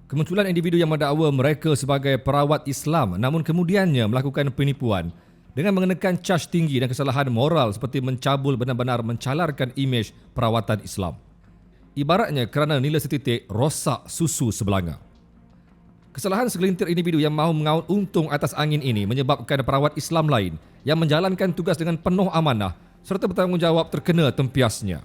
Kemunculan individu yang mendakwa mereka sebagai perawat Islam namun kemudiannya melakukan penipuan dengan mengenakan caj tinggi dan kesalahan moral seperti mencabul benar-benar mencalarkan imej perawatan Islam. Ibaratnya kerana nilai setitik rosak susu sebelanga. Kesalahan segelintir individu yang mahu mengaut untung atas angin ini menyebabkan perawat Islam lain yang menjalankan tugas dengan penuh amanah serta bertanggungjawab terkena tempiasnya.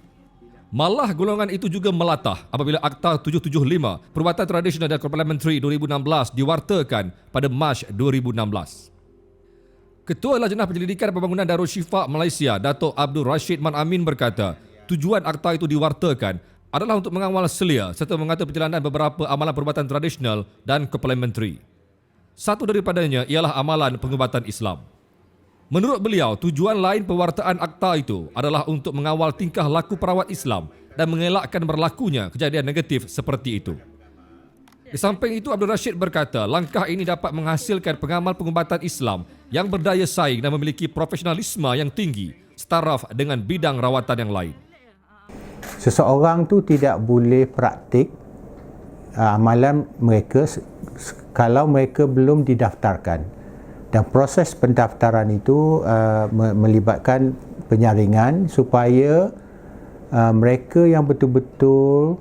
Malah golongan itu juga melatah apabila Akta 775 Perubatan Tradisional dan Complementary 2016 diwartakan pada Mac 2016. Ketua Lajnah Penyelidikan Pembangunan Darul Shifa Malaysia, Datuk Abdul Rashid Man Amin berkata, tujuan akta itu diwartakan adalah untuk mengawal selia serta mengatur perjalanan beberapa amalan perubatan tradisional dan complementary. Satu daripadanya ialah amalan pengubatan Islam. Menurut beliau, tujuan lain pewartaan akta itu adalah untuk mengawal tingkah laku perawat Islam dan mengelakkan berlakunya kejadian negatif seperti itu. Di samping itu, Abdul Rashid berkata, langkah ini dapat menghasilkan pengamal pengubatan Islam yang berdaya saing dan memiliki profesionalisme yang tinggi setaraf dengan bidang rawatan yang lain. Seseorang tu tidak boleh praktik amalan mereka kalau mereka belum didaftarkan. Dan proses pendaftaran itu melibatkan penyaringan supaya mereka yang betul-betul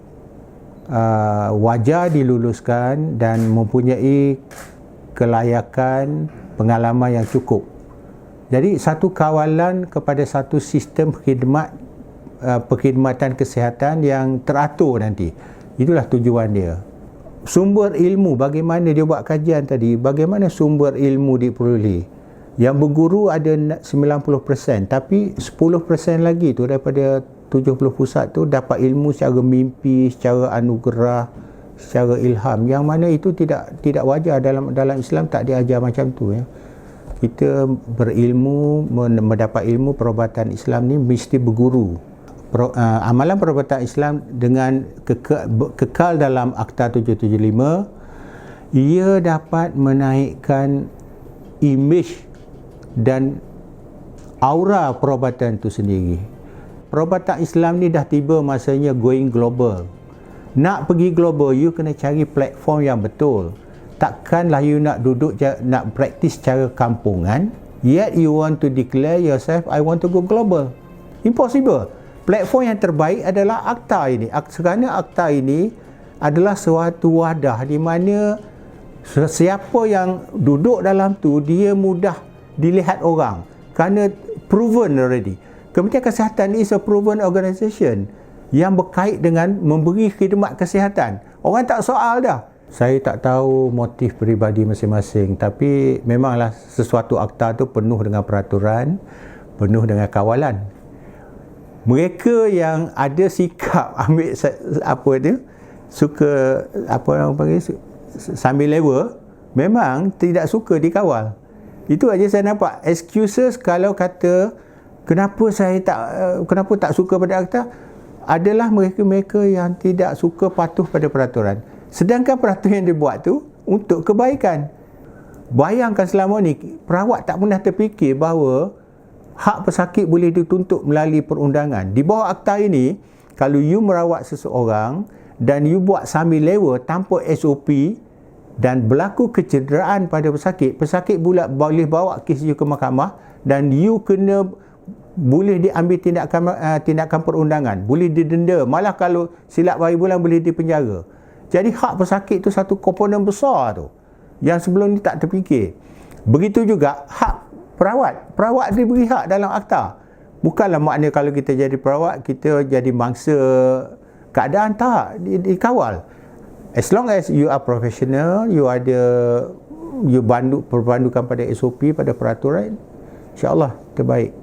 wajar diluluskan dan mempunyai kelayakan pengalaman yang cukup. Jadi satu kawalan kepada satu sistem perkhidmatan kesihatan yang teratur nanti. Itulah tujuan dia. Sumber ilmu, bagaimana dia buat kajian tadi, bagaimana sumber ilmu diperoleh. Yang berguru ada 90%, tapi 10% lagi tu daripada 70 pusat tu dapat ilmu secara mimpi, secara anugerah, secara ilham. Yang mana itu tidak wajar dalam Islam, tak diajar macam tu ya. Kita berilmu, mendapat ilmu perubatan Islam ni mesti berguru. Amalan perubatan Islam dengan kekal dalam Akta 775, ia dapat menaikkan imej dan aura perubatan itu sendiri. Perubatan Islam ni dah tiba masanya going global. Nak pergi global, you kena cari platform yang betul. Takkanlah you nak duduk nak praktis secara kampungan, yet you want to declare yourself, I want to go global. Impossible. Platform yang terbaik adalah akta ini. Kerana akta ini adalah suatu wadah di mana siapa yang duduk dalam tu, dia mudah dilihat orang. Kerana proven already. Kementerian Kesihatan is a proven organisation yang berkait dengan memberi khidmat kesihatan. Orang tak soal dah. Saya tak tahu motif peribadi masing-masing, tapi memanglah sesuatu akta tu penuh dengan peraturan, penuh dengan kawalan. Mereka yang ada sikap ambil suka orang panggil sambil lewa, memang tidak suka dikawal. Itu aja saya nampak. Excuses kalau kata kenapa tak suka pada akta adalah mereka yang tidak suka patuh pada peraturan. Sedangkan peraturan yang dibuat tu untuk kebaikan. Bayangkan selama ni perawat tak pernah terfikir bahawa hak pesakit boleh dituntut melalui perundangan. Di bawah akta ini, kalau you merawat seseorang dan you buat sambil lewa tanpa SOP dan berlaku kecederaan pada pesakit, pesakit pula boleh bawa kes you ke mahkamah dan you kena boleh diambil tindakan perundangan, boleh didenda, malah kalau silap hari bulan boleh dipenjara. Jadi hak pesakit tu satu komponen besar tu yang sebelum ni tak terfikir. Begitu juga hak perawat diberi hak dalam akta. Bukanlah maknanya kalau kita jadi perawat, kita jadi mangsa keadaan, tak, dikawal. As long as you are professional, you berpandukan pada SOP, pada peraturan, insya-Allah terbaik.